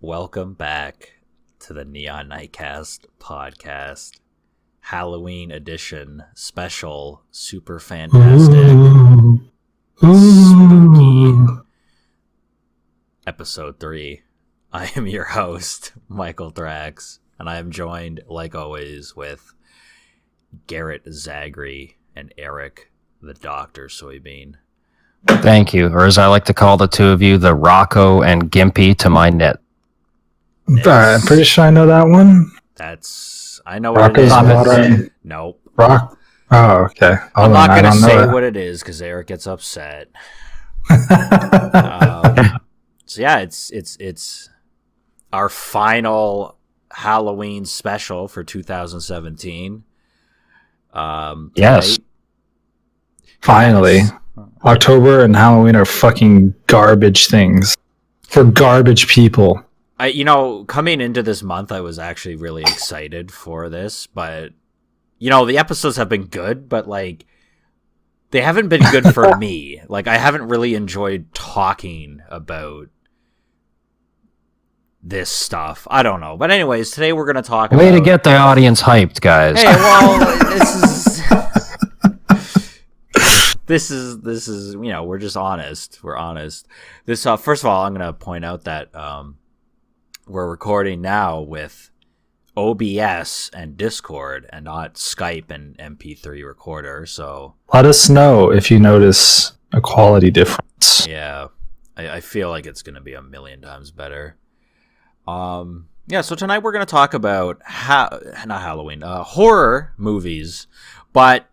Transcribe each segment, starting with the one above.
Welcome back to the Neon Nightcast podcast, Halloween edition, special, super fantastic, spooky, episode 3. I am your host, Michael Thrax, and I am joined, like always, with Garrett Zagri and Eric, the Dr. Soybean. Thank you, or as I like to call the two of you, the Rocco and Gimpy to my net. I'm pretty sure I know that one. I know what it is. Nope. Rock. Oh, okay. I'm not going to say what it is because Eric gets upset. So yeah, it's our final Halloween special for 2017. Yes. Finally. October and Halloween are fucking garbage things for garbage people. Coming into this month, I was actually really excited for this, but, the episodes have been good, but, they haven't been good for me. I haven't really enjoyed talking about this stuff. I don't know. But anyways, today we're going to talk Way to get the audience hyped, guys. Hey, well, this is, we're just honest. We're honest. This, first of all, I'm going to point out that, we're recording now with OBS and Discord and not Skype and MP3 recorder, so... Let us know if you notice a quality difference. Yeah, I feel like it's going to be a million times better. So tonight we're going to talk about, horror movies, but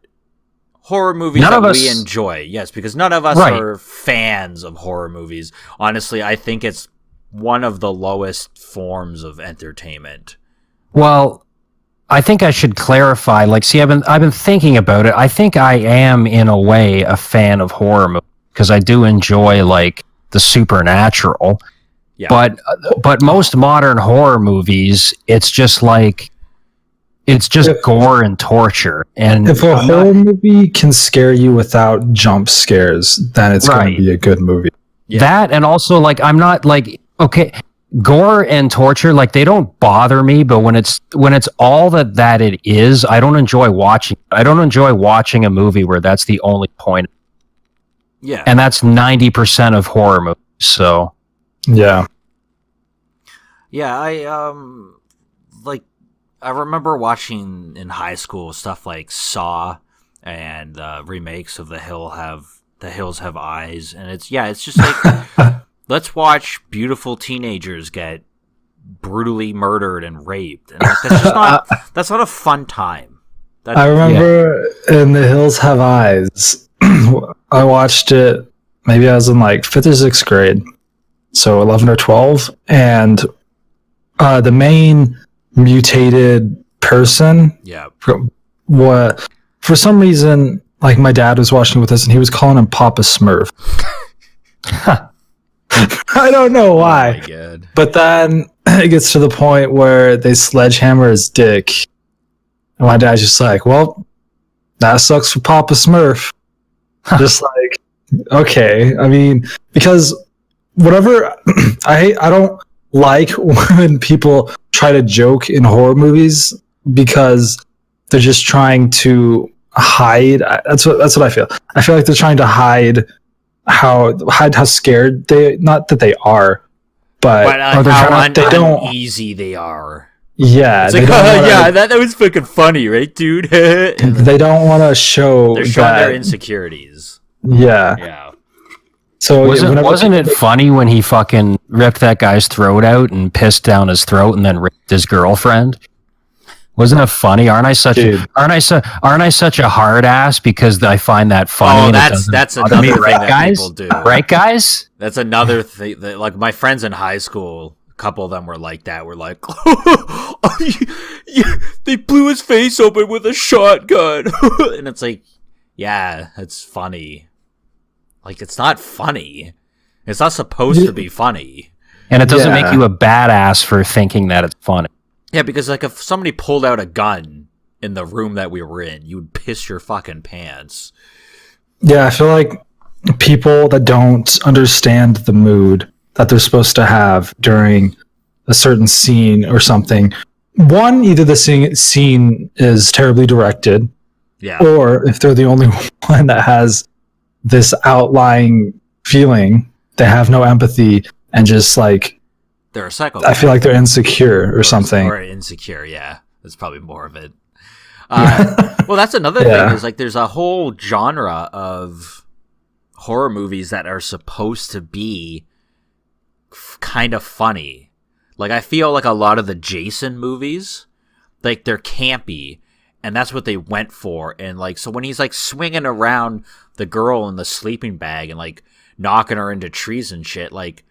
horror movies we enjoy. Yes, because none of us are fans of horror movies. Honestly, I think it's one of the lowest forms of entertainment. Well, I think I should clarify. I've been thinking about it. I think I am, in a way, a fan of horror movies because I do enjoy the supernatural. Yeah. But most modern horror movies, it's just gore and torture. And if a horror movie can scare you without jump scares, then it's going to be a good movie. Yeah. That, and also I'm not okay, gore and torture, they don't bother me, but when it's all that it is, I don't enjoy watching. I don't enjoy watching a movie where that's the only point. Yeah. And that's 90% of horror movies, so. Yeah. Yeah, I remember watching in high school stuff like Saw and remakes of The Hills Have Eyes, and it's just let's watch beautiful teenagers get brutally murdered and raped. And that's not a fun time. I remember in The Hills Have Eyes, I watched it, maybe I was in 5th or 6th grade, so 11 or 12, and the main mutated person, for some reason, my dad was watching with us and he was calling him Papa Smurf. I don't know why. Oh my God. But then it gets to the point where they sledgehammer his dick. And my dad's just well, that sucks for Papa Smurf. Just okay. I mean, because whatever, I don't like when people try to joke in horror movies because they're just trying to hide. That's what I feel. I feel like they're trying to hide how scared they, not that they are, but how uneasy they are. Yeah, it's that was fucking funny, right, dude? They don't want to show. They're showing their insecurities. Yeah. So wasn't it funny when he fucking ripped that guy's throat out and pissed down his throat and then raped his girlfriend? Wasn't it funny? Aren't I such a hard ass because I find that funny? Oh, that's another thing that people do, right, guys? That's another thing that, my friends in high school, a couple of them were like that. We're like, they blew his face open with a shotgun, and it's it's funny. It's not funny. It's not supposed to be funny, and it doesn't make you a badass for thinking that it's funny. Yeah, because if somebody pulled out a gun in the room that we were in, you would piss your fucking pants. Yeah, I feel like people that don't understand the mood that they're supposed to have during a certain scene or something, one, either the scene is terribly directed, Yeah. or if they're the only one that has this outlying feeling, they have no empathy and just like They're a psychopath. I feel like they're insecure or something. Or insecure, yeah. That's probably more of it. Well, that's another thing is like there's a whole genre of horror movies that are supposed to be kind of funny. Like I feel like a lot of the Jason movies, like they're campy, and that's what they went for. And like so when he's like swinging around the girl in the sleeping bag and like knocking her into trees and shit, like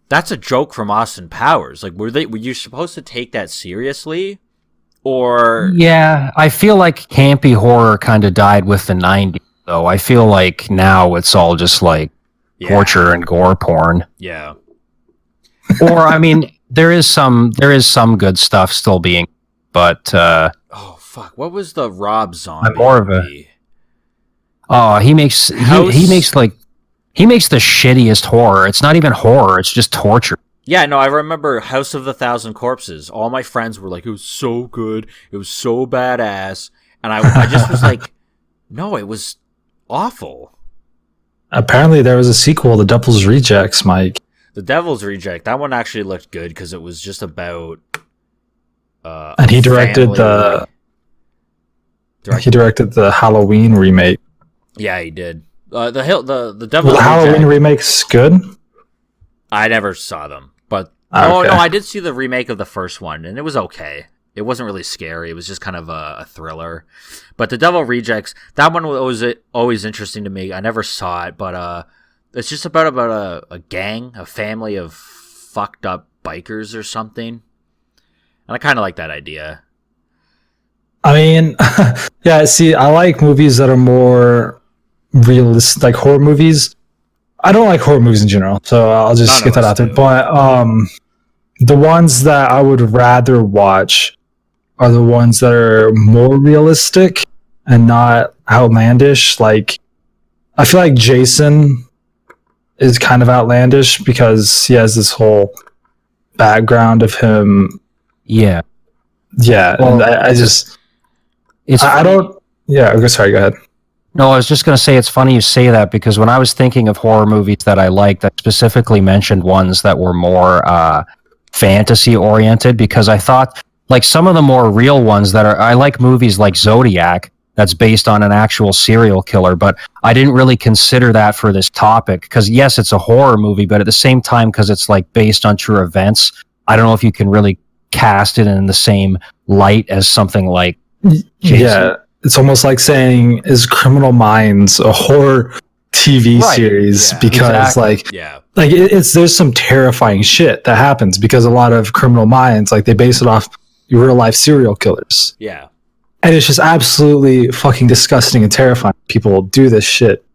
that's a joke from Austin Powers. Like were you supposed to take that seriously? Or yeah, I feel like campy horror kind of died with the 90s, though. I feel like now it's all just like torture and gore porn. Yeah. Or I mean, there is some good stuff still being, but oh fuck, what was the Rob Zombie? I'm more of movie? He makes the shittiest horror. It's not even horror; it's just torture. Yeah, no, I remember House of the Thousand Corpses. All my friends were like, it was so good. It was so badass. And I just was like, no, it was awful. Apparently there was a sequel, The Devil's Rejects, Mike. The Devil's Reject. That one actually looked good because it was just about and he directed he directed the Halloween remake. Yeah, he did. The Devil's the Halloween remake's good? I never saw them. But okay. no, I did see the remake of the first one, and it was okay. It wasn't really scary. It was just kind of a thriller. But The Devil Rejects, that one was always interesting to me. I never saw it, but it's just about a gang, a family of fucked up bikers or something. And I kind of like that idea. I mean, yeah, see, I like movies that are more realistic, like horror movies. I don't like horror movies in general, so I'll just get that out there. But the ones that I would rather watch are the ones that are more realistic and not outlandish. Like, I feel like Jason is kind of outlandish because he has this whole background of him. Yeah. Well, and I don't. Yeah. Okay. Sorry. Go ahead. No, I was just going to say it's funny you say that because when I was thinking of horror movies that I liked, I specifically mentioned ones that were more fantasy oriented because I thought like some of the more real ones I like movies like Zodiac that's based on an actual serial killer, but I didn't really consider that for this topic because yes, it's a horror movie, but at the same time, because it's like based on true events, I don't know if you can really cast it in the same light as something like Jason. Yeah. It's almost like saying, is Criminal Minds a horror TV series? Yeah, because there's some terrifying shit that happens because a lot of Criminal Minds, like they base it off real life serial killers. Yeah. And it's just absolutely fucking disgusting and terrifying. People do this shit.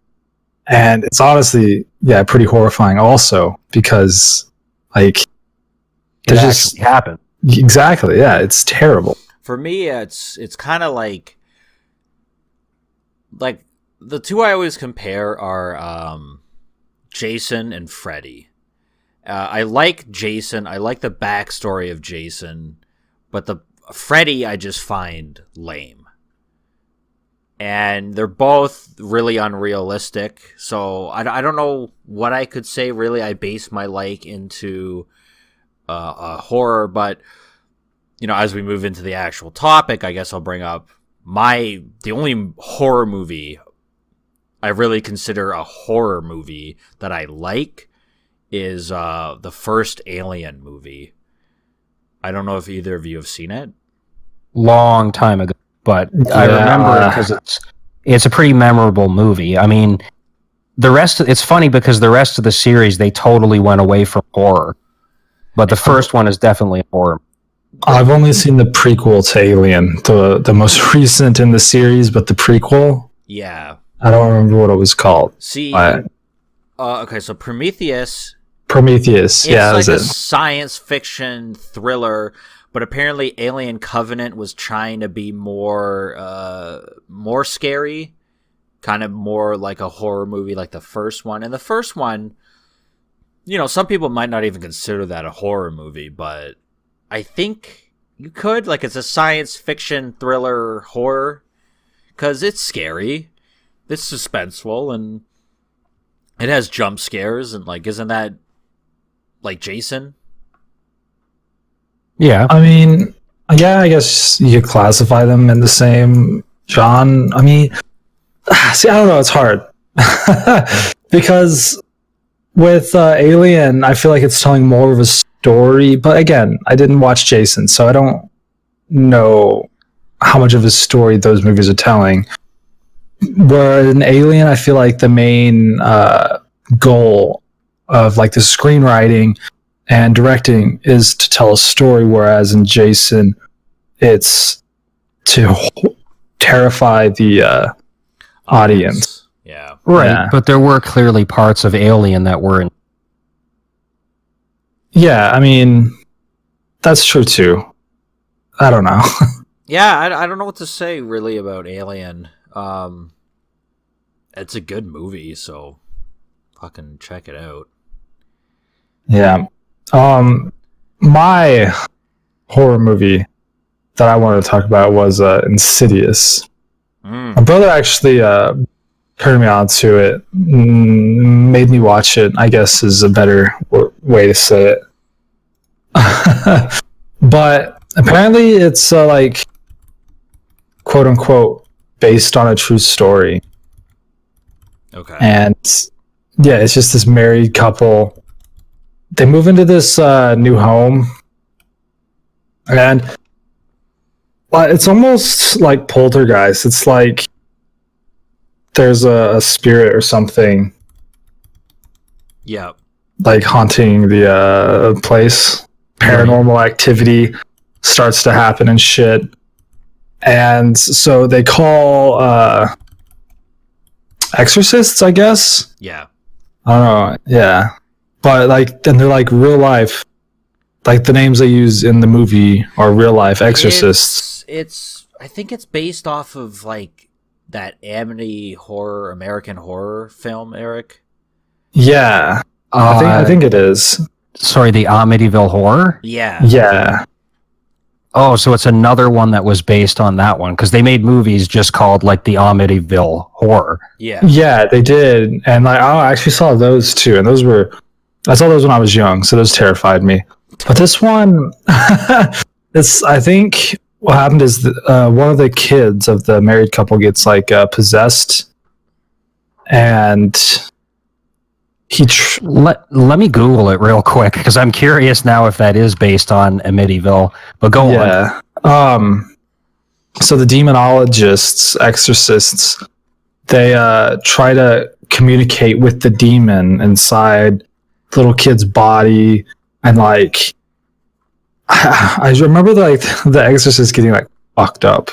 And it's honestly, pretty horrifying also because like it just happened. Exactly. Yeah. It's terrible. For me, it's kind of like the two I always compare are Jason and Freddy. I like Jason. I like the backstory of Jason, but the Freddy I just find lame. And they're both really unrealistic. So I don't know what I could say. Really, I base my like into horror, but you know, as we move into the actual topic, I guess I'll bring up the only horror movie I really consider a horror movie that I like is the first Alien movie. I don't know if either of you have seen it. Long time ago, but I remember it because it's a pretty memorable movie. I mean, it's funny because the rest of the series they totally went away from horror, but the first one is definitely horror. I've only seen the prequel to Alien, the most recent in the series, but the prequel. Yeah. I don't remember what it was called. See, okay, so Prometheus. It's like a science fiction thriller, but apparently Alien Covenant was trying to be more scary, kind of more like a horror movie like the first one. And the first one, some people might not even consider that a horror movie, but I think you could. Like, it's a science fiction thriller horror because it's scary, it's suspenseful, and it has jump scares. And like, isn't that like Jason? Yeah. I mean, yeah, I guess you could classify them in the same genre. I mean, see, I don't know. It's hard because with Alien, I feel like it's telling more of a story. But again, I didn't watch Jason, so I don't know how much of a story those movies are telling. Where in Alien, I feel like the main goal of like the screenwriting and directing is to tell a story, whereas in Jason, it's to terrify the audience. Yeah. Right, Yeah. but there were clearly parts of Alien that were... Yeah, I mean, that's true too. I don't know. Yeah, I don't know what to say really about Alien. It's a good movie, so fucking check it out. Yeah. My horror movie that I wanted to talk about was Insidious. My brother actually turned me on to it, made me watch it, I guess is a better way to say it. But apparently it's like, quote unquote, based on a true story. Okay. And yeah, it's just this married couple. They move into this new home, and it's almost like Poltergeist. It's like there's a spirit or something Yeah. like haunting the place. Paranormal activity starts to happen and shit. And so they call exorcists, I guess. Yeah. I don't know. Yeah. But like, then they're like real life. Like the names they use in the movie are real life exorcists. It's I think it's based off of like that Amity horror, American horror film, Eric. Yeah. I think it is. Sorry, the Amityville Horror? Yeah. Yeah. Oh, so it's another one that was based on that one, because they made movies just called like the Amityville Horror. Yeah. Yeah, they did. And like, I actually saw those too. And I saw those when I was young, so those terrified me. But this one, I think what happened is one of the kids of the married couple gets like possessed, and let me Google it real quick, because I'm curious now if that is based on Amityville. But go on. Yeah. So the demonologists, exorcists, they try to communicate with the demon inside the little kid's body, and like I remember like the exorcist getting like fucked up.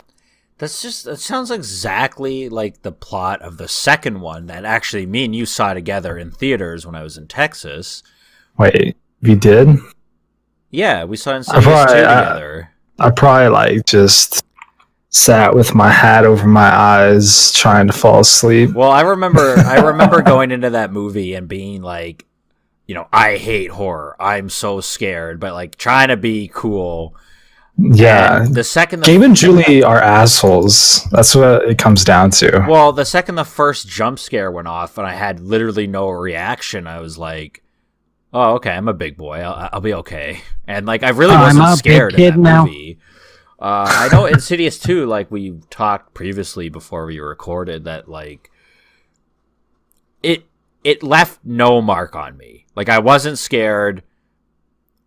That sounds exactly like the plot of the second one that actually me and you saw together in theaters when I was in Texas. Wait, we did? Yeah, we saw Insidious 2 together. I probably like just sat with my hat over my eyes trying to fall asleep. Well, I remember going into that movie and being like, I hate horror. I'm so scared, but like trying to be cool. Yeah. And the second Gabe and Julie are assholes. That's what it comes down to. Well, the second the first jump scare went off and I had literally no reaction, I was like, "Oh, okay, I'm a big boy. I'll be okay." And like I really wasn't scared in that movie. I know Insidious 2, like we talked previously before we recorded, that like it left no mark on me. Like I wasn't scared.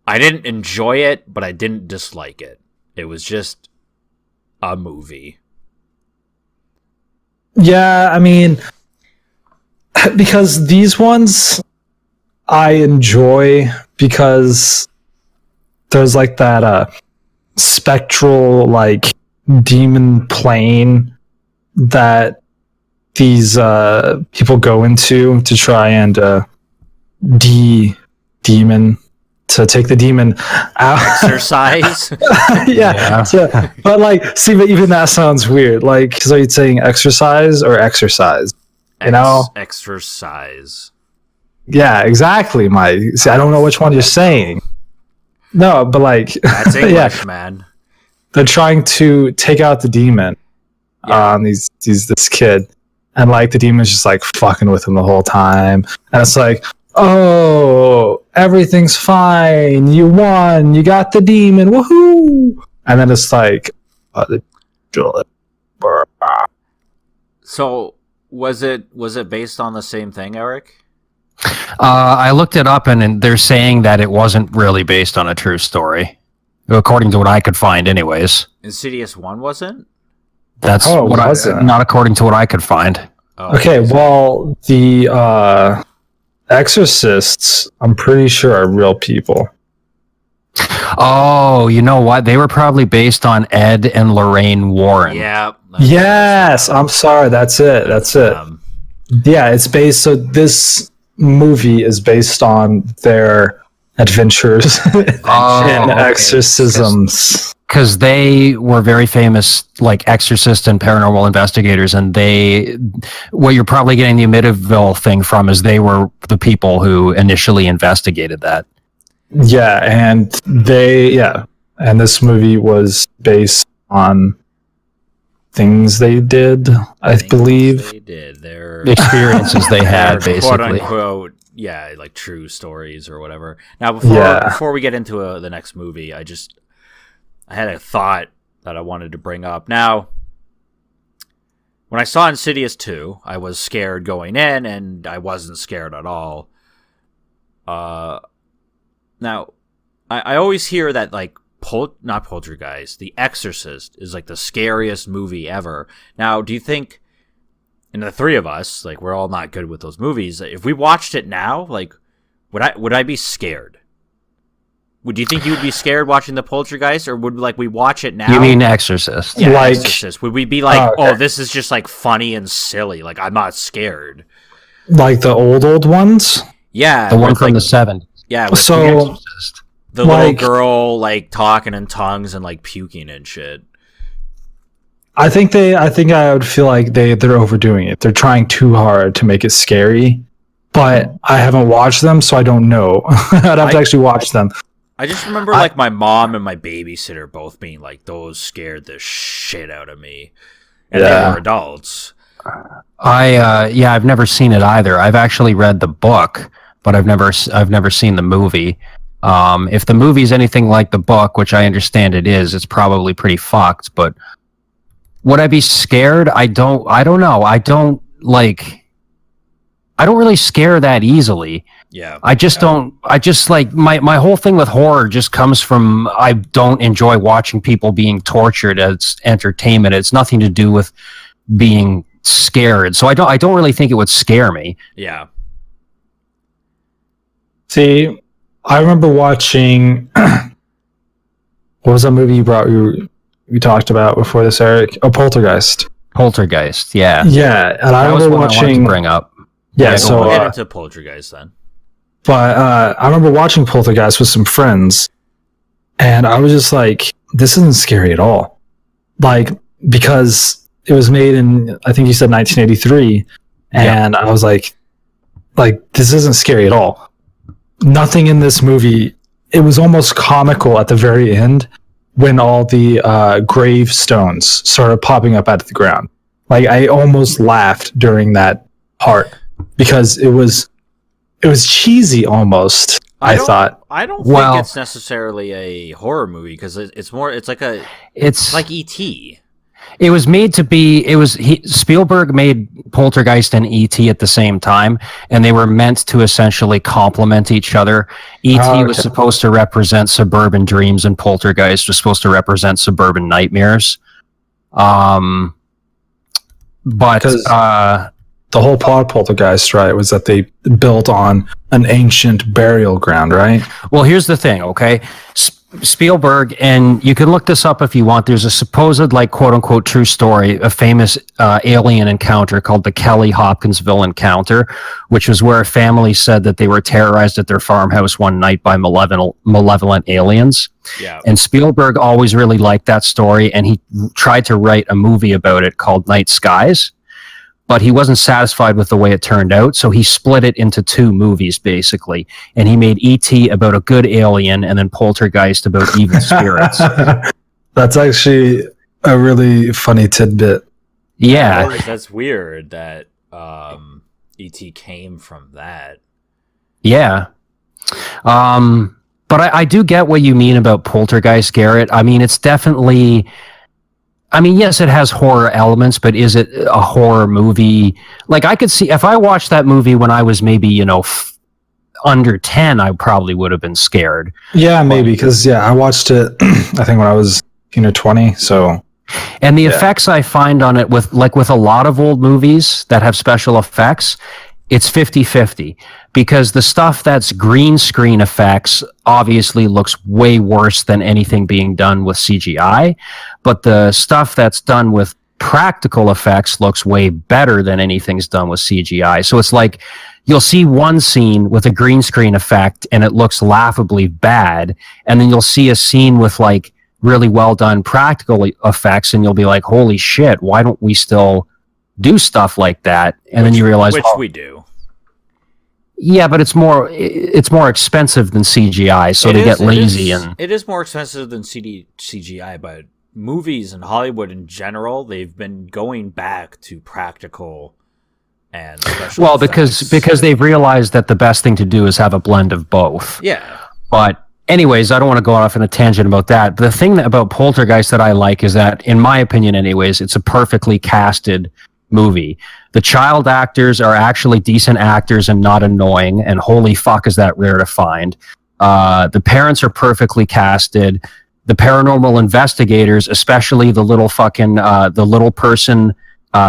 I didn't enjoy it, but I didn't dislike it. It was just a movie. Yeah, I mean, because these ones I enjoy because there's like that spectral like demon plane that these people go into to try and demon to take the demon out. Exercise. Yeah. So, but like, see, but even that sounds weird. Like, because are you saying exercise or exercise? You know, exercise. Yeah, exactly, Mike. See, I don't know which one you're saying. No, but like, That's English, yeah, man. they're trying to take out the demon on this kid, and like the demon's just like fucking with him the whole time, and it's like, oh, everything's fine, you won, you got the demon, woohoo! And then it's like, so was it based on the same thing, Eric? I looked it up, and they're saying that it wasn't really based on a true story, according to what I could find, anyways. Insidious 1 wasn't? That's not according to what I could find. Oh, okay, well, the exorcists, I'm pretty sure, are real people. Oh, you know what? They were probably based on Ed and Lorraine Warren. Yeah. Yes, I'm sorry. That's it. Yeah, it's based. So this movie is based on their adventures in exorcisms. Because they were very famous, like exorcists and paranormal investigators, and what you're probably getting the Amityville thing from is they were the people who initially investigated that. Yeah, and and this movie was based on things they did, I believe. They did their experiences they had, their basically, quote unquote, like true stories or whatever. Now, before we get into the next movie, I had a thought that I wanted to bring up. Now, when I saw Insidious 2, I was scared going in, and I wasn't scared at all. Now, I always hear that, like, not Poltergeist, The Exorcist is, like, the scariest movie ever. Now, do you think, and the three of us, like, we're all not good with those movies, if we watched it now, like, would I be scared? Do you think you would be scared watching the Poltergeist, or would we watch it now? You mean Exorcist? Yeah, like, Exorcist. Would we be like, oh, this is just like funny and silly? Like, I'm not scared. Like the old ones? Yeah, the one from the 70s. Yeah, with so the Exorcist. The little girl like talking in tongues and like puking and shit. I think I would feel like they're overdoing it. They're trying too hard to make it scary. But I haven't watched them, so I don't know. I'd have to actually watch them. I just remember like my mom and my babysitter both being like, those scared the shit out of me. And they were adults. I've never seen it either. I've actually read the book, but I've never seen the movie. If the movie's anything like the book, which I understand it is, it's probably pretty fucked, but would I be scared? I don't know. I don't really scare that easily. Yeah. I just like my whole thing with horror just comes from I don't enjoy watching people being tortured as entertainment. It's nothing to do with being scared. So I don't really think it would scare me. Yeah. See, I remember watching what was that movie you talked about before this, Eric? Oh, Poltergeist. Poltergeist, yeah. Yeah, and I remember watching. I wanted to bring up. Yeah, so we'll get into Poltergeist then. But I remember watching Poltergeist with some friends, and I was just like, "This isn't scary at all." Like, because it was made in, I think you said 1983, and I was like, this isn't scary at all. Nothing in this movie. It was almost comical at the very end when all the gravestones started popping up out of the ground. Like, I almost laughed during that part because it was cheesy almost. I thought. I don't think it's necessarily a horror movie because it's like E.T. It was made to be. Spielberg made Poltergeist and E.T. at the same time, and they were meant to essentially complement each other. E.T. was supposed to represent suburban dreams, and Poltergeist was supposed to represent suburban nightmares. But the whole plot of Poltergeist, right, was that they built on an ancient burial ground, right? Well, here's the thing, okay? Spielberg, and you can look this up if you want, there's a supposed, like, quote-unquote true story, a famous alien encounter called the Kelly Hopkinsville encounter, which was where a family said that they were terrorized at their farmhouse one night by malevolent aliens. Yeah. And Spielberg always really liked that story, and he tried to write a movie about it called Night Skies. but he wasn't satisfied with the way it turned out, so he split it into 2 movies, basically. And he made E.T. about a good alien, and then Poltergeist about evil spirits. That's actually a really funny tidbit. Yeah. That's weird that E.T. came from that. Yeah. But I do get what you mean about Poltergeist, Garrett. I mean, it's definitely... I mean, yes, it has horror elements, but is it a horror movie? Like, I could see... If I watched that movie when I was maybe, under 10, I probably would have been scared. Yeah, maybe, because, I watched it, I think when I was 20, so... And the effects I find on it with a lot of old movies that have special effects, it's 50-50, because the stuff that's green screen effects obviously looks way worse than anything being done with CGI, but the stuff that's done with practical effects looks way better than anything's done with CGI. So it's like you'll see one scene with a green screen effect and it looks laughably bad, and then you'll see a scene with like really well done practical effects and you'll be like, holy shit, why don't we still do stuff like that? And then you realize, which we do. Yeah, but it's more expensive than CGI, so they get lazy. And it is more expensive than CGI, but movies and Hollywood in general, they've been going back to practical and special effects. because they've realized that the best thing to do is have a blend of both. Yeah. But anyways, I don't want to go off on a tangent about that. The thing about Poltergeist that I like is that, in my opinion anyways, it's a perfectly casted movie. The child actors are actually decent actors and not annoying, and holy fuck is that rare to find. The parents are perfectly casted. The paranormal investigators, especially the little fucking the little person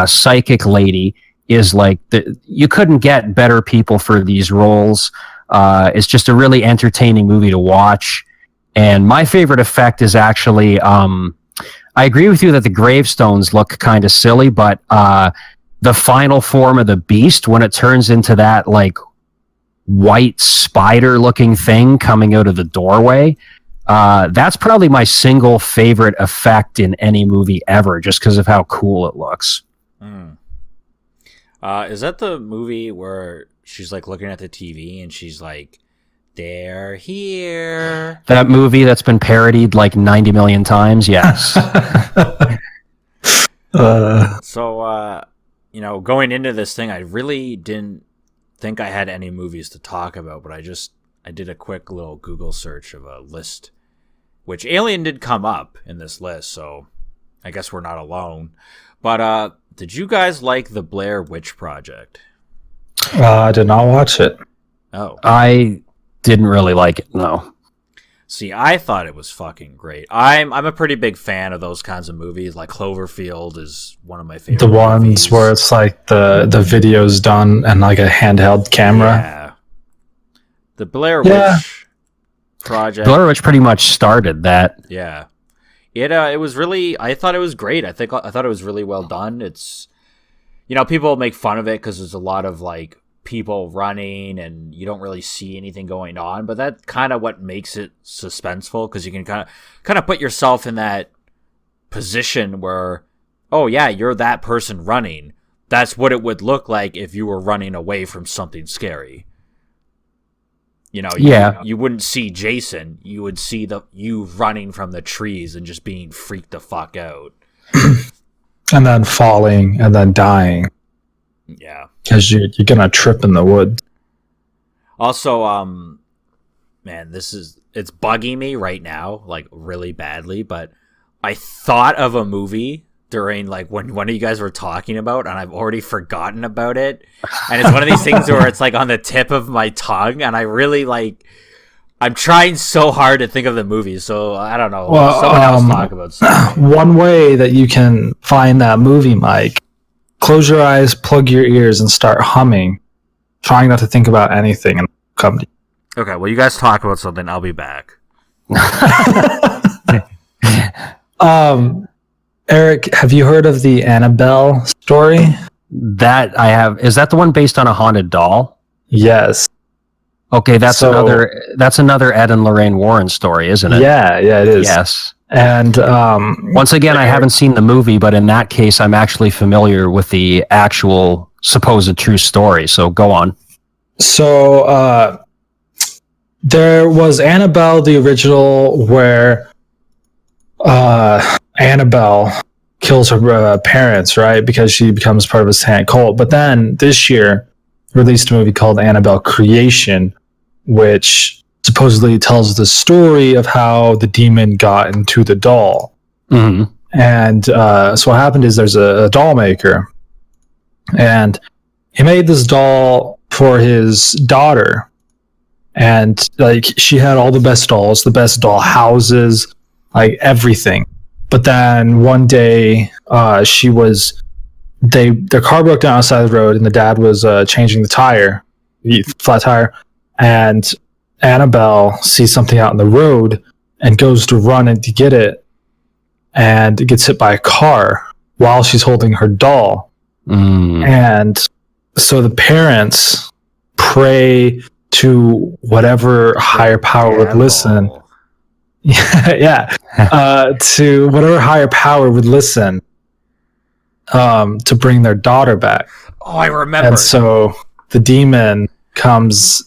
psychic lady, is like you couldn't get better people for these roles. It's just a really entertaining movie to watch. And my favorite effect is actually I agree with you that the gravestones look kind of silly, but the final form of the beast, when it turns into that like white spider looking thing coming out of the doorway, that's probably my single favorite effect in any movie ever, just because of how cool it looks. Is that the movie where she's like looking at the TV and she's like, they're here? That movie that's been parodied like 90 million times, yes. So, going into this thing, I really didn't think I had any movies to talk about, but I did a quick little Google search of a list, which Alien did come up in this list, so I guess we're not alone. But did you guys like the Blair Witch Project? I did not watch it. Oh. I didn't really like it, no. See, I thought it was fucking great. I'm a pretty big fan of those kinds of movies. Like Cloverfield is one of my favorite The ones movies. where it's like the video's done and like a handheld camera. Yeah. The Blair Witch Project. Blair Witch pretty much started that. Yeah. It was really, I thought it was great. I thought it was really well done. It's, people make fun of it because there's a lot of like people running and you don't really see anything going on, but that's kind of what makes it suspenseful, because you can kind of put yourself in that position where, oh yeah, you're that person running. That's what it would look like if you were running away from something scary. You wouldn't see Jason. You would see you running from the trees and just being freaked the fuck out. And then falling and then dying. Yeah. Because you're going to trip in the woods. Also, man, it's bugging me right now, like really badly, but I thought of a movie during like when one of you guys were talking about, and I've already forgotten about it. And it's one of these things where it's like on the tip of my tongue, and I really I'm trying so hard to think of the movie, so I don't know. Well, someone else talk about something. One way that you can find that movie, Mike, close your eyes, plug your ears, and start humming, trying not to think about anything, and come to you. Okay, well, you guys talk about something. I'll be back. Eric, have you heard of the Annabelle story? That I have. Is that the one based on a haunted doll? Yes. Okay, that's another Ed and Lorraine Warren story, isn't it? Yeah, it is. Yes. And once again, I haven't seen the movie, but in that case, I'm actually familiar with the actual supposed true story. So go on. So there was Annabelle, the original, where Annabelle kills her parents, right? Because she becomes part of a satanic cult. But then this year released a movie called Annabelle Creation, which supposedly tells the story of how the demon got into the doll. Mm-hmm. And so what happened is there's a doll maker, and he made this doll for his daughter. And like she had all the best dolls, the best doll houses, like everything. But then one day, their car broke down outside the road, and the dad was changing the flat tire, and Annabelle sees something out in the road and goes to run and to get it, and gets hit by a car while she's holding her doll. And so the parents pray to whatever higher power would listen. To whatever higher power would listen to bring their daughter back. Oh, I remember. And so the demon takes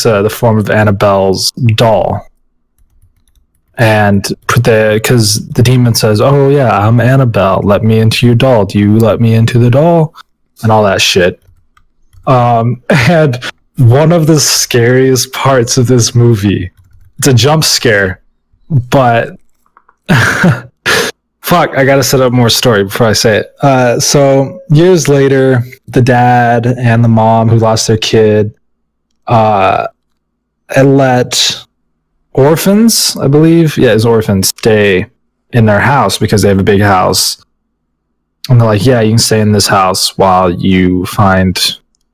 the form of Annabelle's doll. And because the demon says, "Oh yeah, I'm Annabelle. Let me into your doll. Do you let me into the doll?" And all that shit. And one of the scariest parts of this movie, it's a jump scare, but fuck, I gotta set up more story before I say it. So years later, the dad and the mom who lost their kid let orphans, I believe, orphans stay in their house because they have a big house. And they're like, yeah, you can stay in this house while you find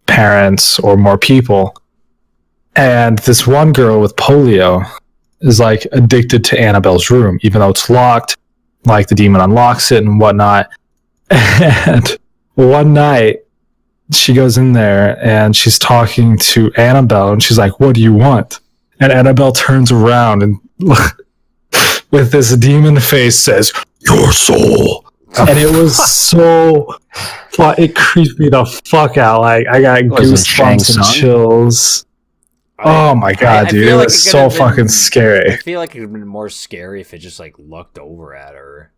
parents or more people. And this one girl with polio is like addicted to Annabelle's room, even though it's locked. Like the demon unlocks it and whatnot. And one night she goes in there and she's talking to Annabelle, and she's like, "What do you want?" And Annabelle turns around and with this demon face says, "Your soul." And it was so it creeped me the fuck out. Like I got goosebumps and chills. Oh my god, dude! It was so fucking scary. I feel like it would have been more scary if it just like looked over at her.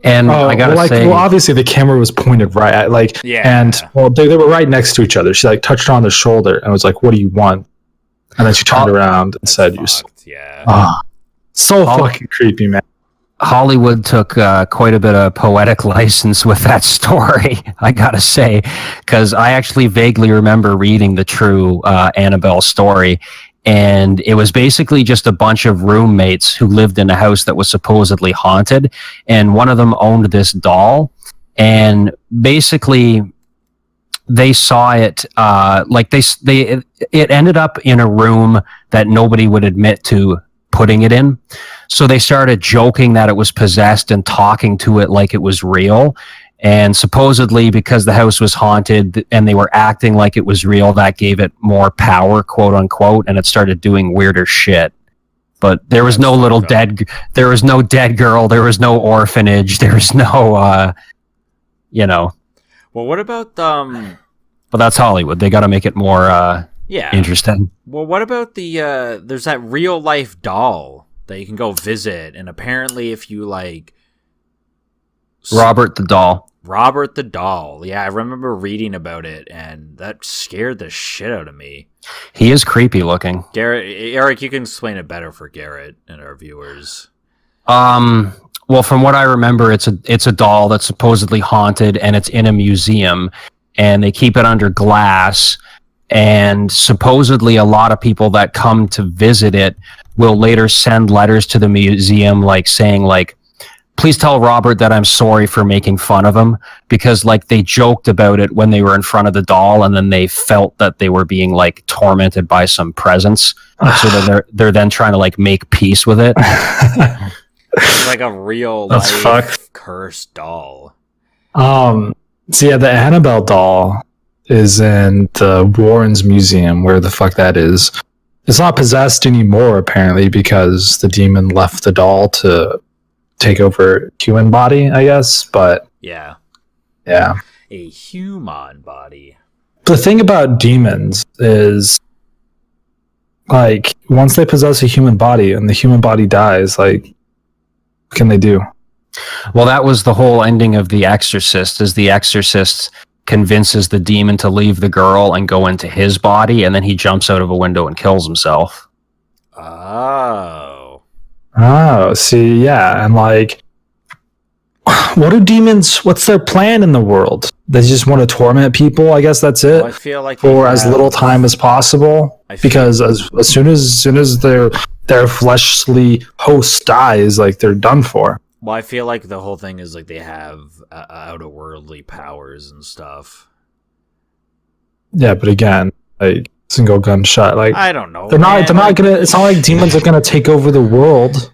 And I gotta say, obviously the camera was pointed right at and they were right next to each other. She like touched her on the shoulder and was like, "What do you want?" And then she turned around and said, "You." So fucking creepy, man. Hollywood took quite a bit of poetic license with that story, I gotta say, because I actually vaguely remember reading the true Annabelle story, and it was basically just a bunch of roommates who lived in a house that was supposedly haunted, and one of them owned this doll, and basically they saw it it ended up in a room that nobody would admit to putting it in. So they started joking that it was possessed and talking to it like it was real. And supposedly because the house was haunted and they were acting like it was real, that gave it more power, quote unquote, and it started doing weirder shit. But there was no there was no dead girl, there was no orphanage, there was no Well, what about But that's Hollywood. They got to make it more interesting. Well, what about there's that real life doll that you can go visit, and apparently if you like Robert the doll. Yeah, I remember reading about it, and that scared the shit out of me. He is creepy looking. Eric, you can explain it better for Garrett and our viewers. Well, from what I remember, it's a doll that's supposedly haunted, and it's in a museum, and they keep it under glass. And supposedly a lot of people that come to visit it will later send letters to the museum like saying like, "Please tell Robert that I'm sorry for making fun of him," because like they joked about it when they were in front of the doll, and then they felt that they were being like tormented by some presence. So then they're then trying to like make peace with it. It's like a real life cursed doll. So yeah, the Annabelle doll is in the Warrens Museum, where the fuck that is. It's not possessed anymore, apparently, because the demon left the doll to take over human body, I guess. But Yeah. yeah. A human body. The thing about demons is, like, once they possess a human body and the human body dies, like, what can they do? Well, that was the whole ending of The Exorcist, is the Exorcist convinces the demon to leave the girl and go into his body, and then he jumps out of a window and kills himself. Oh. Oh, see, yeah. And, like, what do demons, what's their plan in the world? They just want to torment people, I guess that's it, Well, I feel like for as little time as possible. Because as soon as their fleshly host dies, like, they're done for. Well, I feel like the whole thing is like they have outer-worldly powers and stuff. Yeah, but again, like, single gunshot, like, I don't know. they're not gonna. It's not like demons are gonna take over the world.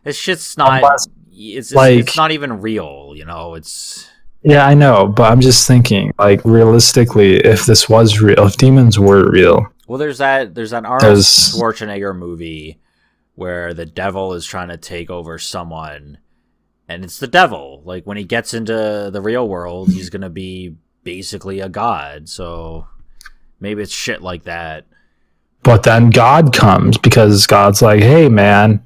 This shit's not. Unless, it's not even real. You know, it's. Yeah, I know, but I'm just thinking, like, realistically, if this was real, if demons were real. Well, there's that Arnold Schwarzenegger movie where the devil is trying to take over someone, and it's the devil. Like, when he gets into the real world, he's gonna be basically a god. So maybe it's shit like that. But then God comes because God's like, "Hey, man,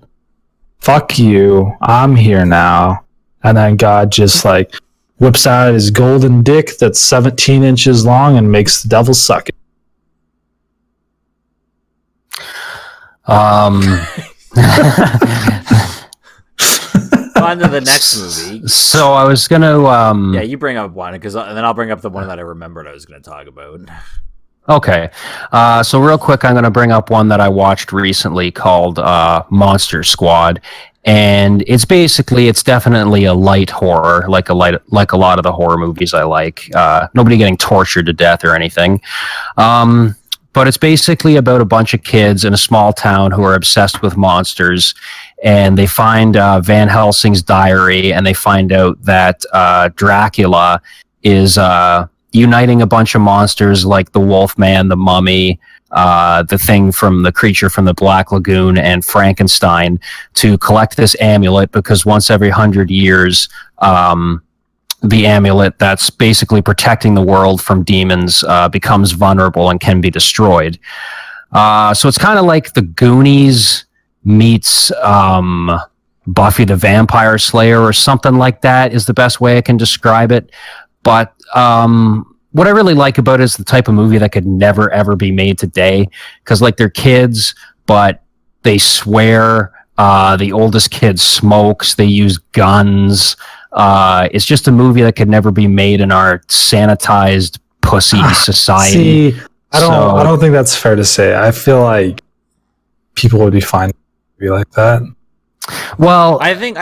fuck you, I'm here now," and then God just, like, whips out his golden dick that's 17 inches long and makes the devil suck it. On to the next movie. So I was gonna yeah, you bring up one, and then I'll bring up the one that I remembered I was going to talk about. Okay. So real quick, I'm going to bring up one that I watched recently called Monster Squad. And it's definitely a light horror, like a lot of the horror movies I like. Nobody getting tortured to death or anything. But it's basically about a bunch of kids in a small town who are obsessed with monsters. And they find Van Helsing's diary, and they find out that Dracula is uniting a bunch of monsters like the Wolfman, the Mummy, the creature from the Black Lagoon, and Frankenstein to collect this amulet, because once every 100 years, the amulet that's basically protecting the world from demons becomes vulnerable and can be destroyed. So it's kind of like the Goonies meets Buffy the Vampire Slayer or something like that is the best way I can describe it. But what I really like about it is the type of movie that could never, ever be made today. Because, like, they're kids, but they swear. The oldest kid smokes. They use guns. It's just a movie that could never be made in our sanitized pussy society. See, I don't think that's fair to say. I feel like people would be fine with a movie like that. Well, I think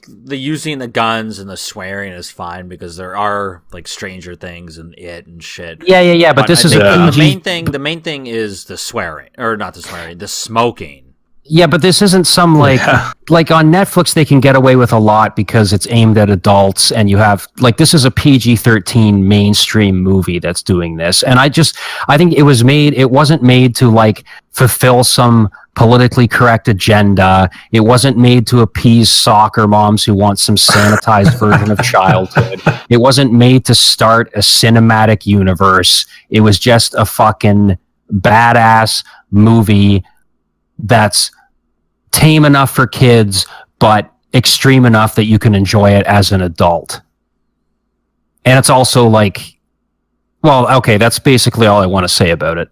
the using the guns and the swearing is fine, because there are, like, Stranger Things and it and shit. Yeah. But this is the main thing is the swearing, or not the swearing, the smoking. Yeah, but this isn't some like on Netflix they can get away with a lot because it's aimed at adults, and you have, like, this is a PG-13 mainstream movie that's doing this. And I think it wasn't made to, like, fulfill some politically correct agenda. It wasn't made to appease soccer moms who want some sanitized version of childhood. It wasn't made to start a cinematic universe. It was just a fucking badass movie that's tame enough for kids, but extreme enough that you can enjoy it as an adult. And it's also like, well, okay, that's basically all I want to say about it.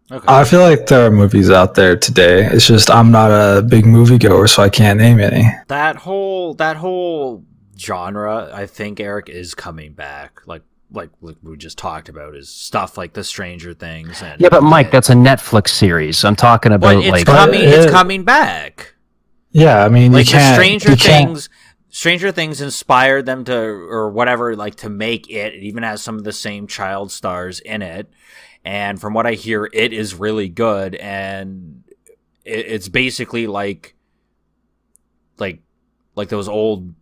Okay. I feel like there are movies out there today. It's just I'm not a big moviegoer, so I can't name any. That whole genre, I think, Eric, is coming back. Like we just talked about, is stuff like the Stranger Things. And yeah, but Mike, that's a Netflix series. I'm talking about, it's coming back. Yeah, I mean, like, Stranger Things inspired them to, or whatever, like, to make it. It even has some of the same child stars in it. And from what I hear, it is really good. And it's basically like those old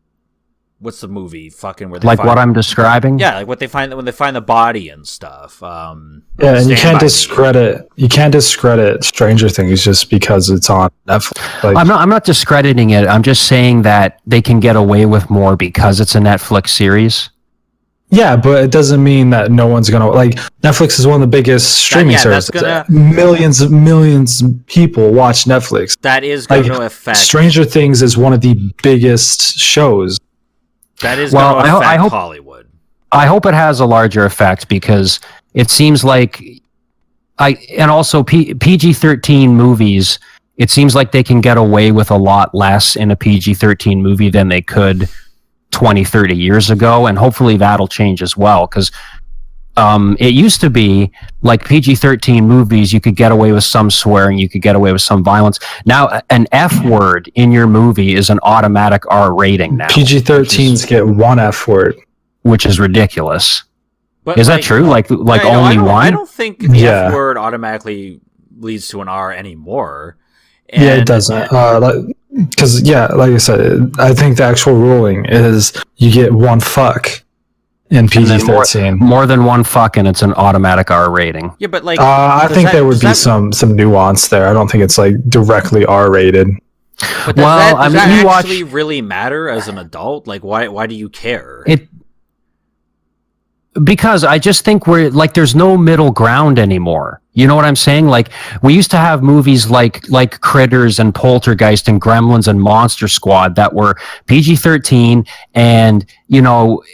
what's the movie? Fucking where they Like find, what I'm describing? yeah, like what they find when they find the body and stuff. Yeah, and Stand you can't By Me. discredit Stranger Things just because it's on Netflix. Like, I'm not discrediting it. I'm just saying that they can get away with more because it's a Netflix series. yeah, but it doesn't mean that no one's gonna like. Netflix is one of the biggest streaming that's services. Millions of people watch Netflix. That is going to affect. Stranger Things is one of the biggest shows. That is going to affect Hollywood. I hope it has a larger effect because it seems like and also PG-13 movies. It seems like they can get away with a lot less in a PG-13 movie than they could 20, 30 years ago, and hopefully that'll change as well, because it used to be like PG-13 movies, you could get away with some swearing, you could get away with some violence. Now, an F word in your movie is an automatic R rating now. PG-13s get one F word. Which is ridiculous. But is that true? Like only one? I don't think the F word automatically leads to an R anymore. Yeah, it doesn't. Because, like I said, I think the actual ruling is you get one fuck in PG-13. More than one fuck, and it's an automatic R rating. Yeah, but like, I think there would be some nuance there. I don't think it's like directly R rated. But does that actually really matter as an adult? Like, why do you care? Because I just think we're like, there's no middle ground anymore. You know what I'm saying? Like, we used to have movies like Critters and Poltergeist and Gremlins and Monster Squad that were PG-13, and you know,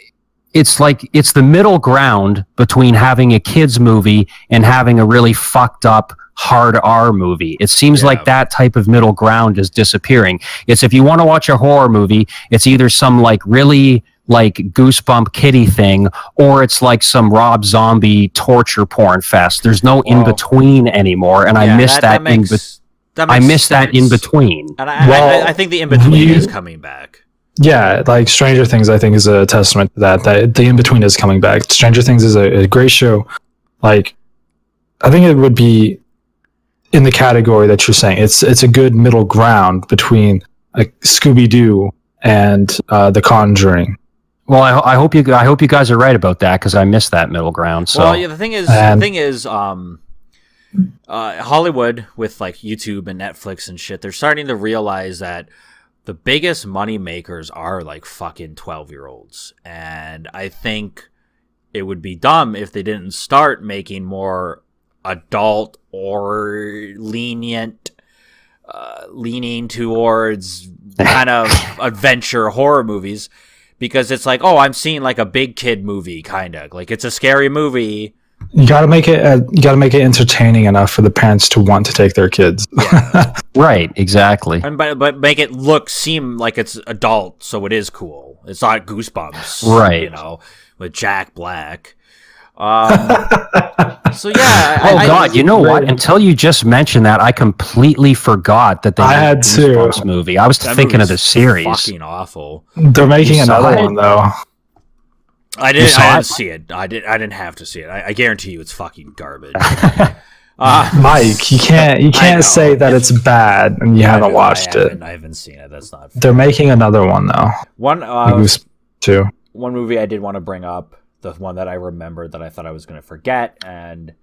it's like it's the middle ground between having a kids movie and having a really fucked up hard R movie. It seems like that type of middle ground is disappearing. It's, if you want to watch a horror movie, it's either some like really like goosebump kitty thing, or it's like some Rob Zombie torture porn fest. There's no in between anymore, and I miss that in between. And I think the in between is coming back. Yeah, like Stranger Things, I think is a testament to that the in between is coming back. Stranger Things is a great show. Like, I think it would be in the category that you're saying. It's a good middle ground between like Scooby-Doo and The Conjuring. Well, I hope you guys are right about that, because I missed that middle ground. So, well, yeah, the thing is, Hollywood with like YouTube and Netflix and shit, they're starting to realize that the biggest money makers are like fucking 12-year-olds, and I think it would be dumb if they didn't start making more adult or leaning towards kind of adventure horror movies. Because it's like, oh, I'm seeing like a big kid movie, kind of like it's a scary movie. You gotta make it entertaining enough for the parents to want to take their kids. Yeah. Right, exactly. And but make it seem like it's adult, so it is cool. It's not Goosebumps, right? You know, with Jack Black. So yeah. God, you know what? Until you just mentioned that, I completely forgot that they made a Goosebumps movie. I was thinking of the series. Fucking awful. They're making another one though. I didn't see it. I didn't have to see it. I guarantee you, it's fucking garbage. Mike, you can't say that it's bad and you haven't watched it. I haven't seen it. That's not fair. They're making another one though. One movie I did want to bring up. The one that I remembered that I thought I was going to forget, and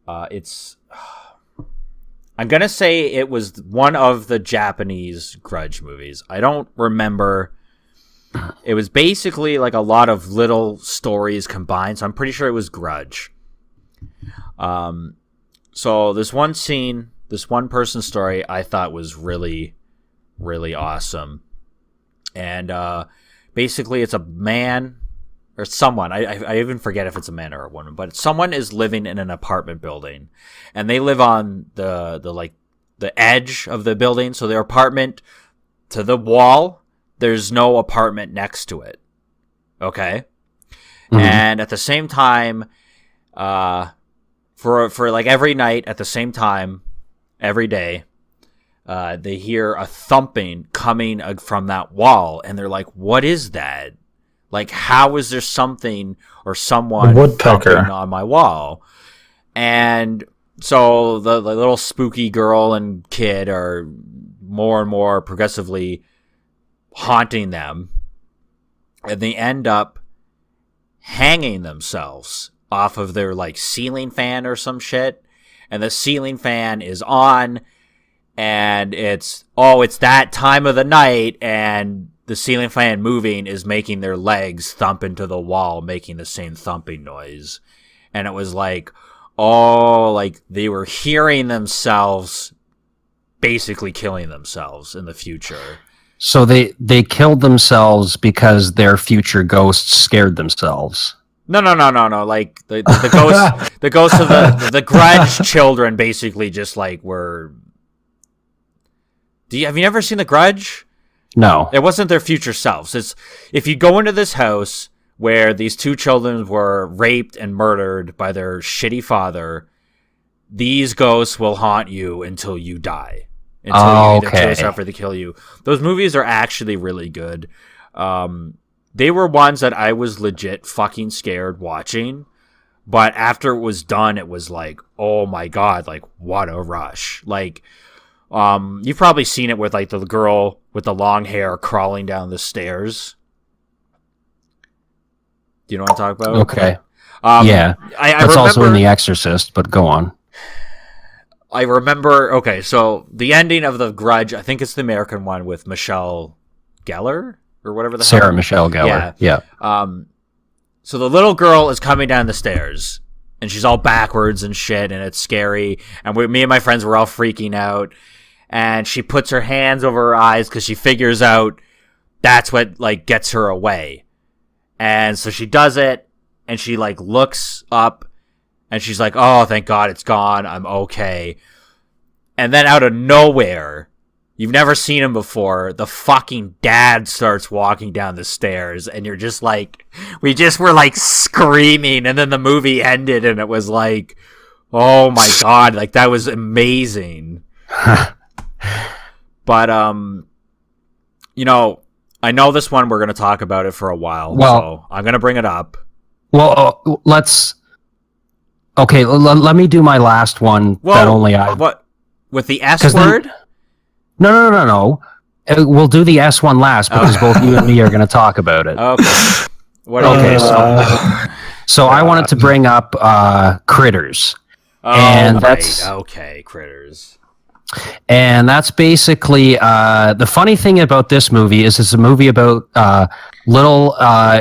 it's... I'm going to say it was one of the Japanese Grudge movies. I don't remember. It was basically like a lot of little stories combined, so I'm pretty sure it was Grudge. So this one scene, this one person story, I thought was really, really awesome. And basically it's a man... or someone, I even forget if it's a man or a woman, but someone is living in an apartment building, and they live on the edge of the building. So their apartment to the wall, there's no apartment next to it. Okay. Mm-hmm. And at the same time, for like every night at the same time, every day, they hear a thumping coming from that wall, and they're like, what is that? Like, how is there something or someone thumping on my wall? And so the little spooky girl and kid are more and more progressively haunting them. and they end up hanging themselves off of their like ceiling fan or some shit, and the ceiling fan is on, and it's that time of the night, and the ceiling fan moving is making their legs thump into the wall, making the same thumping noise. And it was like, like they were hearing themselves basically killing themselves in the future. So they killed themselves because their future ghosts scared themselves. No. Like the ghosts, the ghosts of the Grudge children basically just like were. Have you ever seen The Grudge? No. It wasn't their future selves. It's if you go into this house where these two children were raped and murdered by their shitty father, these ghosts will haunt you until you die. Until you either kill yourself or they kill you. Those movies are actually really good. They were ones that I was legit fucking scared watching. But after it was done, it was like, oh my god, like what a rush. Like, you've probably seen it with like the girl with the long hair crawling down the stairs. Do you know what I'm talking about? Okay. Yeah. That's also in The Exorcist, but go on. I remember, okay, so the ending of The Grudge, I think it's the American one with Michelle Gellar or whatever the hell. Sarah Michelle Gellar. Yeah. So the little girl is coming down the stairs and she's all backwards and shit and it's scary. And me and my friends were all freaking out. And she puts her hands over her eyes because she figures out that's what like gets her away. And so she does it and she like looks up and she's like, oh, thank God it's gone. I'm okay. And then out of nowhere, you've never seen him before, the fucking dad starts walking down the stairs and you're just like, we just were like screaming. And then the movie ended and it was like, oh my God, like that was amazing. But, you know, I know this one we're going to talk about it for a while, so I'm going to bring it up. Well, let's... Okay, let me do my last one that only I... What? With the S word? No. We'll do the S one last because both you and me are going to talk about it. Okay. So I wanted to bring up Critters. Okay, Critters. And that's basically the funny thing about this movie is it's a movie about little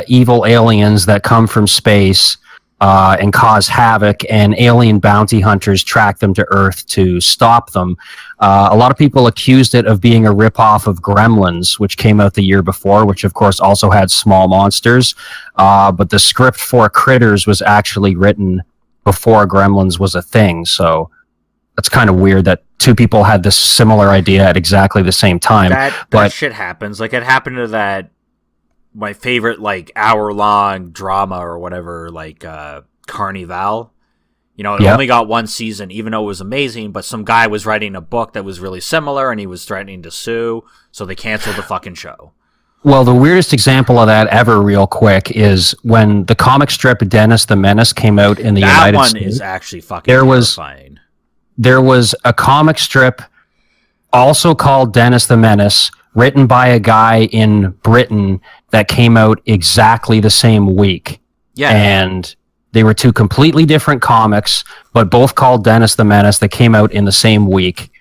evil aliens that come from space and cause havoc, and alien bounty hunters track them to Earth to stop them. A lot of people accused it of being a ripoff of Gremlins, which came out the year before, which of course also had small monsters. But the script for Critters was actually written before Gremlins was a thing, so it's kind of weird that two people had this similar idea at exactly the same time. That shit happens. Like, it happened to that, my favorite, like, hour-long drama or whatever, like, Carnival. You know, it only got one season, even though it was amazing, but some guy was writing a book that was really similar, and he was threatening to sue, so they canceled the fucking show. Well, the weirdest example of that ever, real quick, is when the comic strip Dennis the Menace came out in the United States. That one is actually fucking terrifying. There was a comic strip also called Dennis the Menace, written by a guy in Britain that came out exactly the same week. Yeah. And they were two completely different comics, but both called Dennis the Menace that came out in the same week.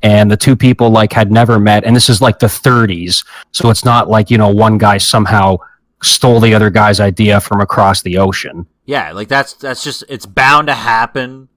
And the two people like had never met. And this is like the 30s. So it's not like, you know, one guy somehow stole the other guy's idea from across the ocean. Yeah, like that's just, it's bound to happen.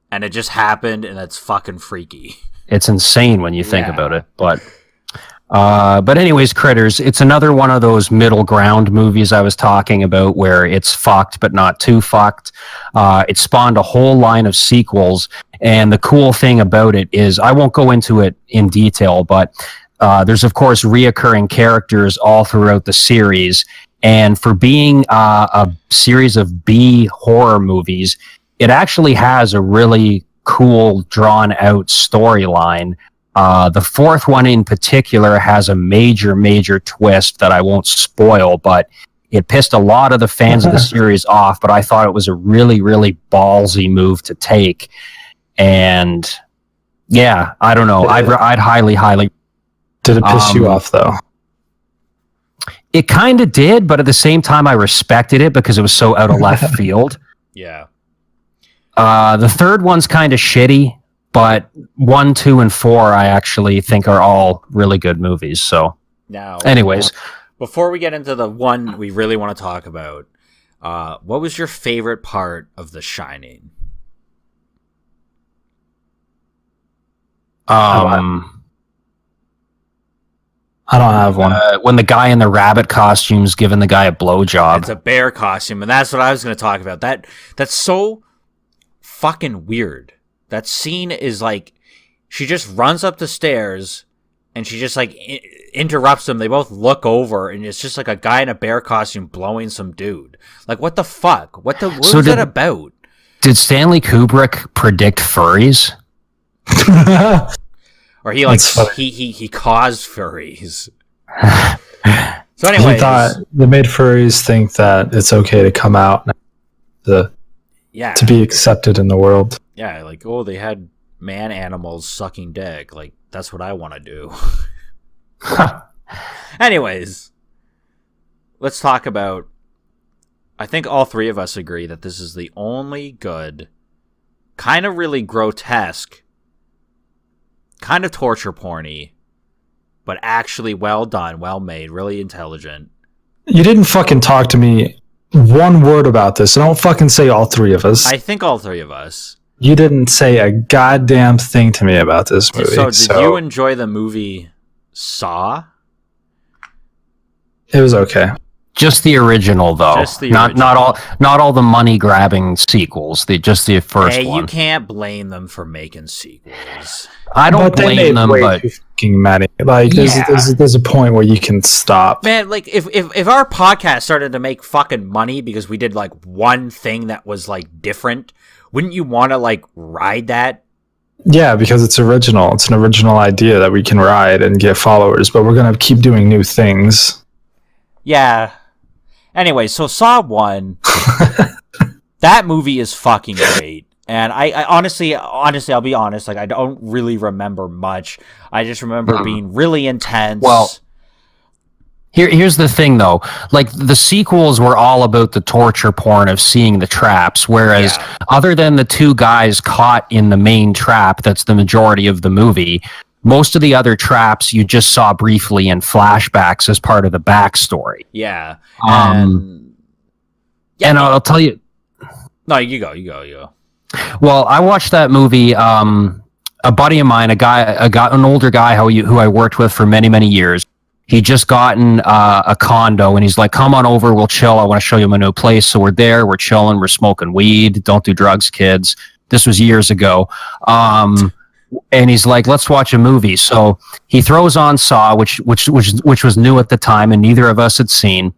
And it just happened, and it's fucking freaky. It's insane when you think about it. But anyways, Critters, it's another one of those middle ground movies I was talking about where it's fucked, but not too fucked. It spawned a whole line of sequels. And the cool thing about it is, I won't go into it in detail, but there's, of course, reoccurring characters all throughout the series. And for being a series of B horror movies, it actually has a really cool, drawn-out storyline. The fourth one in particular has a major twist that I won't spoil, but it pissed a lot of the fans of the series off, but I thought it was a really, really ballsy move to take. And, yeah, I don't know. I'd highly... Did it piss you off, though? It kind of did, but at the same time, I respected it because it was so out of left field. Yeah. The third one's kind of shitty, but 1, 2, and 4 I actually think are all really good movies. So, now, anyways, before we get into the one we really want to talk about, what was your favorite part of The Shining? I don't have one. When the guy in the rabbit costume's giving the guy a blowjob. It's a bear costume, and that's what I was going to talk about. That's so fucking weird. That scene is like, she just runs up the stairs, and she just like interrupts them. They both look over, and it's just like a guy in a bear costume blowing some dude. Like, what the fuck? What was that about? Did Stanley Kubrick predict furries? Or he he caused furries. So anyways, he thought they made furries think that it's okay to come out to be accepted in the world. Yeah, like, oh, they had man animals sucking dick. Like, that's what I want to do. Anyways, let's talk about, I think all three of us agree that this is the only good, kind of really grotesque, kind of torture porny, but actually well done, well made, really intelligent. You didn't fucking talk to me one word about this. So don't fucking say all three of us. I think all three of us. You didn't say a goddamn thing to me about this movie. So did you enjoy the movie Saw? It was okay. Just the original, though. Just the original. Not all the money grabbing sequels. Just the first one. You can't blame them for making sequels. I don't blame them, but too fucking many. Like, there's a point where you can stop. Man, like, if our podcast started to make fucking money because we did like one thing that was like different, wouldn't you want to like ride that? Yeah, because it's original. It's an original idea that we can ride and get followers, but we're gonna keep doing new things. Yeah. Anyway, so Saw 1, that movie is fucking great. And I honestly, I'll be honest, like, I don't really remember much. I just remember being really intense. Well, here's the thing, though. Like, the sequels were all about the torture porn of seeing the traps, whereas other than the two guys caught in the main trap, that's the majority of the movie, most of the other traps you just saw briefly in flashbacks as part of the backstory. Yeah. And I'll tell you... No, you go. Well, I watched that movie. A buddy of mine, an older guy who I worked with for many, many years, he just gotten a condo, and he's like, come on over, we'll chill. I want to show you my new place. So we're there, we're chilling, we're smoking weed. Don't do drugs, kids. This was years ago. And he's like, let's watch a movie. So he throws on Saw, which was new at the time and neither of us had seen.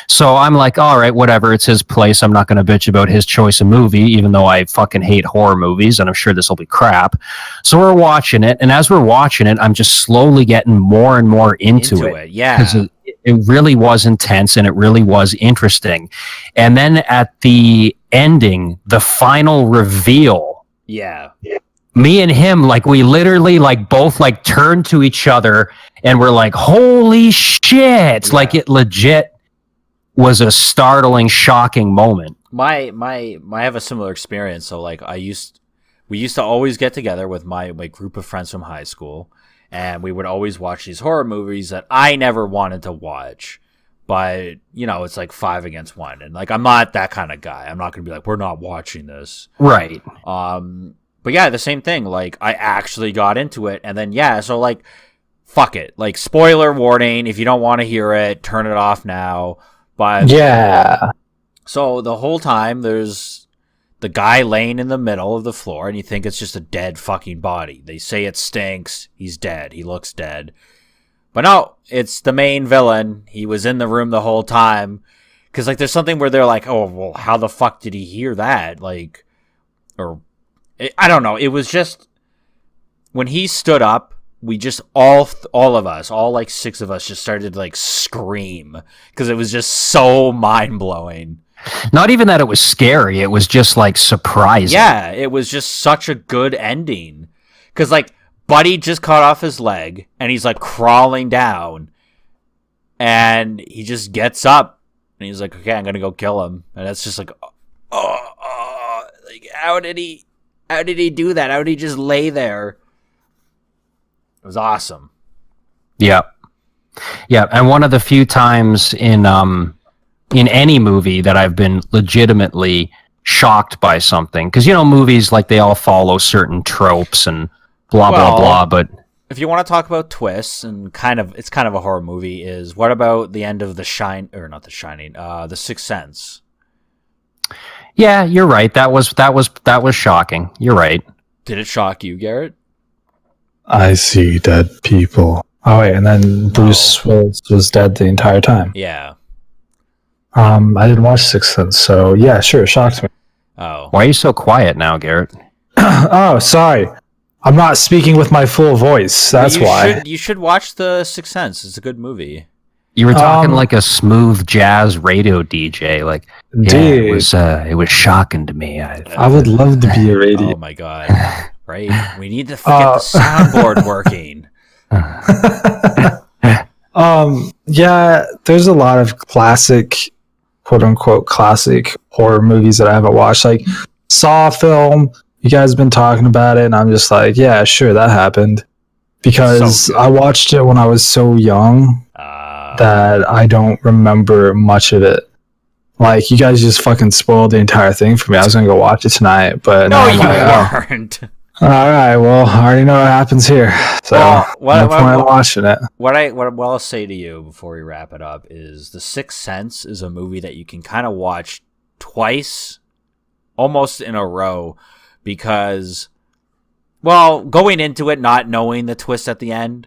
So I'm like, all right, whatever. It's his place. I'm not going to bitch about his choice of movie, even though I fucking hate horror movies, and I'm sure this will be crap. So we're watching it, and as we're watching it, I'm just slowly getting more and more into it. Yeah. Because it really was intense, and it really was interesting. And then at the ending, the final reveal. Yeah. Me and him, like, we literally, like, both, like, turned to each other, and we're like, holy shit! Yeah. Like, it legit was a startling, shocking moment. I have a similar experience. So, like, we used to always get together with my group of friends from high school, and we would always watch these horror movies that I never wanted to watch. But, you know, it's like 5 against 1, and, like, I'm not that kind of guy. I'm not going to be like, we're not watching this. Right. But yeah, the same thing. Like, I actually got into it, and then, so, like, fuck it. Like, spoiler warning, if you don't want to hear it, turn it off now. But yeah. So the whole time, there's the guy laying in the middle of the floor, and you think it's just a dead fucking body. They say it stinks. He's dead. He looks dead. But no, it's the main villain. He was in the room the whole time. Because, like, there's something where they're like, oh, well, how the fuck did he hear that? Like, or... I don't know. It was just when he stood up, we just all of us, all like 6 of us, just started to like scream because it was just so mind blowing. Not even that it was scary; it was just like surprising. Yeah, it was just such a good ending because like Buddy just cut off his leg and he's like crawling down, and he just gets up and he's like, okay, I'm gonna go kill him. And it's just like, like how did he do that? How did he just lay there? It was awesome. Yeah. And one of the few times in any movie that I've been legitimately shocked by something, because movies, like, they all follow certain tropes and blah blah blah, but if you want to talk about twists and it's kind of a horror movie, is what about the end of The Sixth Sense? Yeah, you're right. That was shocking. You're right. Did it shock you, Garrett? I see dead people. Oh wait, and then Bruce Willis was dead the entire time. Yeah. I didn't watch Sixth Sense, so yeah, sure, it shocked me. Oh. Why are you so quiet now, Garrett? Oh, sorry. I'm not speaking with my full voice. That's why. You should watch The Sixth Sense. It's a good movie. You were talking like a smooth jazz radio DJ. Like, dude, it was shocking to me. I would love to be a radio. Oh my god! Right? We need to get the soundboard working. Yeah, there's a lot of classic, quote unquote, classic horror movies that I haven't watched. Like Saw film. You guys have been talking about it, and I'm just like, yeah, sure, that happened. Because I watched it when I was so young that I don't remember much of it. Like, you guys just fucking spoiled the entire thing for me. I was going to go watch it tonight, but no, you like, weren't. All right, well, I already know what happens here. So, no point in watching it. What I'll say to you before we wrap it up is The Sixth Sense is a movie that you can kind of watch twice, almost in a row, because, well, going into it not knowing the twist at the end,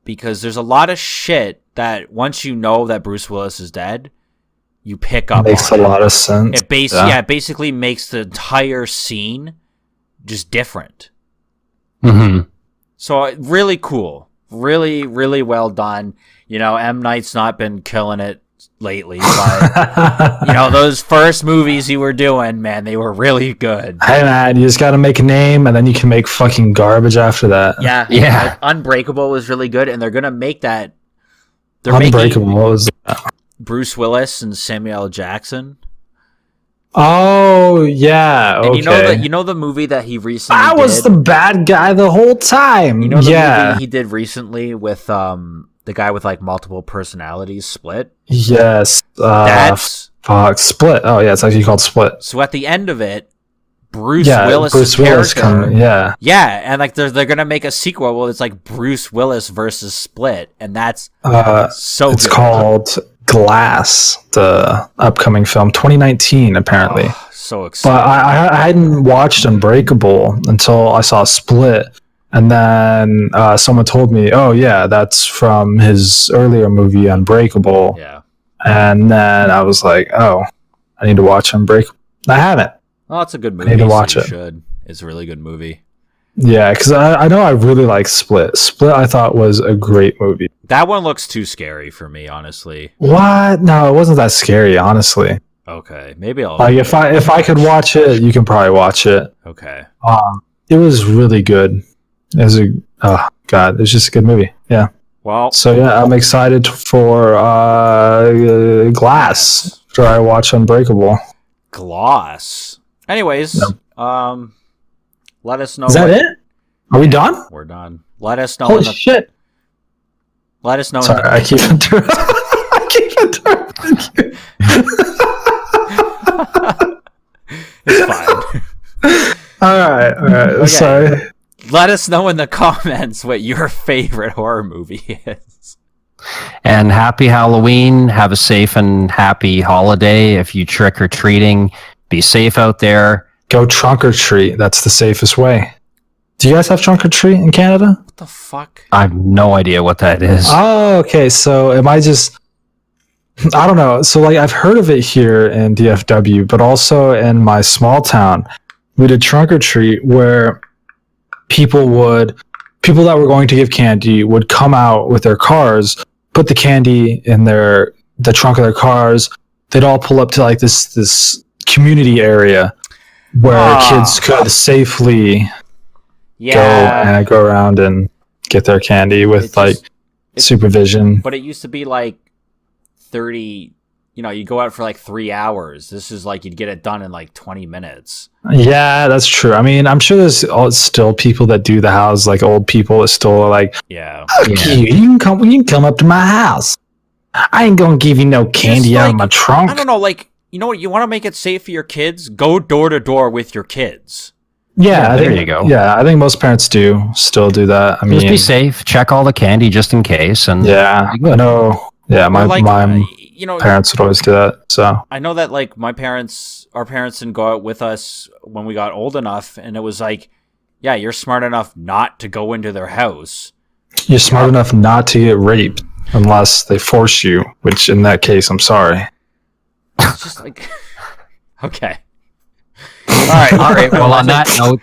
because there's a lot of shit that once you know that Bruce Willis is dead, you pick up. Makes a lot of sense. It basically makes the entire scene just different. Mm-hmm. So really cool, really, really well done. M. Night's not been killing it lately, but those first movies you were doing, man, they were really good. Hey man, you just gotta make a name and then you can make fucking garbage after that. Yeah. Unbreakable was really good, and they're gonna make that. Unbreakable was Bruce Willis and Samuel L. Jackson. Oh yeah, okay. And you know the movie that he recently I was the bad guy the whole time. You know the movie he did recently with the guy with like multiple personalities, Split? Yes. That's Split. Oh yeah, it's actually called Split. So at the end of it, Bruce Willis coming. Yeah, and like they're gonna make a sequel. Well, it's like Bruce Willis versus Split, and that's so. It's good. called Glass, the upcoming film, 2019 apparently. Oh, so excited! But I hadn't watched Unbreakable until I saw Split, and then someone told me, "Oh yeah, that's from his earlier movie Unbreakable." Yeah, and then I was like, "Oh, I need to watch Unbreakable." I haven't. Oh, it's a good movie. I need to watch it. Should. It's a really good movie. Yeah, because I know I really like Split. Split, I thought, was a great movie. That one looks too scary for me, honestly. What? No, it wasn't that scary, honestly. Okay, maybe I'll. Like if I could watch it, you can probably watch it. Okay. It was really good. It was it's just a good movie. Yeah. Well. So yeah, I'm excited for Glass after I watch Unbreakable. Gloss. Anyways, let us know. Is that it? Are we done? We're done. Let us know. Holy shit! Let us know. Sorry, I keep interrupting. I keep interrupting you. It's fine. All right. Okay. Sorry. Let us know in the comments what your favorite horror movie is. And happy Halloween. Have a safe and happy holiday. If you trick or treating, be safe out there. Go trunk or treat. That's the safest way. Do you guys have trunk or treat in Canada? What the fuck? I have no idea what that is. Oh, okay. So am I just... I don't know. So like I've heard of it here in DFW, but also in my small town, we did trunk or treat where people that were going to give candy would come out with their cars, put the candy in the trunk of their cars. They'd all pull up to like this community area where kids could safely go around and get their candy with supervision. But it used to be like 30. You know, you go out for like 3 hours. This is like you'd get it done in like 20 minutes. Yeah, that's true. I mean, I'm sure there's still people that do the house, like old people that still are like, Yeah. okay, you can come up to my house. I ain't gonna give you no candy Just, out like, of my trunk. I don't know, like, you know what? You want to make it safe for your kids? Go door to door with your kids. Yeah, I there think, you go. Yeah, I think most parents do still do that. I mean, Just be safe. Check all the candy just in case. And yeah, I know. Yeah, my You know, parents would always do that. So I know that like our parents didn't go out with us when we got old enough, and it was like, yeah, you're smart enough not to go into their house. you're smart enough not to get raped unless they force you, which in that case, I'm sorry. It's just like, okay. All right. all right. Well, on that note,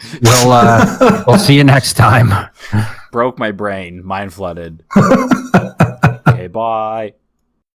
we'll see you next time. Broke my brain. Mind flooded. Okay, bye.